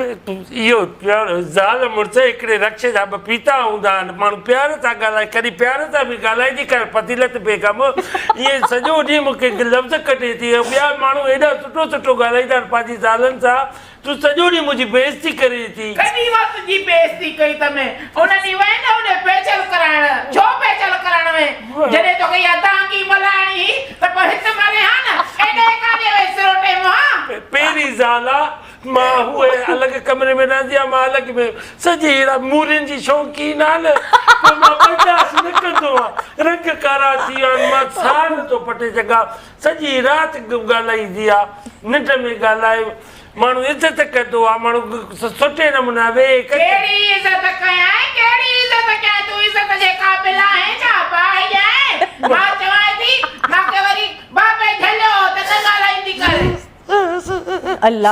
इहो प्यार ज़ाल मुड़ुस हिकिड़े रक्शे जा पीता हूंदा आहिनि माण्हू प्यार सां ॻाल्हाए कॾहिं प्यार सां बि ॻाल्हाइजी कर फज़ीलत पे कमु ईअं सॼो ॾींहुं मूंखे लफ़्ज़ कटे थी ॿिया माण्हू एॾा सुठो सुठो ॻाल्हाईंदा आहिनि पंहिंजी ज़ालनि सां तूं सॼो ॾींहुं मुंहिंजी बेइज़ती करे थी कॾहिं मां तुंहिंजी बेइज़ती कई तमे उन ॾींहुं वई न उन फेशियल कराइण छो फेशियल करण में जॾहिं तोखे इहा दांगी मल्हाइणी त पोइ हिते मारे हा न एॾे काॾे वेसरो टेम हा पहिरीं ज़ाल आहे मां उहे अलॻि कमरे में रहंदी आहियां मां अलॻि में सॼी अहिड़ा मूरियुनि जी शौक़ीन आहे न पोइ मां बर्दाश्त न कंदो आहियां रंग कारा थी विया आहिनि मां साह नथो पटे सघां सॼी राति ॻाल्हाईंदी आहे निंड में ॻाल्हाए माण्हू इज़त कंदो आहे माण्हू सुठे नमूने वेह कहिड़ी इज़त कयां कहिड़ी इज़त कयां तूं इज़त जे क़ाबिल आहे छा भाई आहे मां चवां थी मूंखे वरी बाबे झलियो त न ॻाल्हाईंदी कर अल्लाह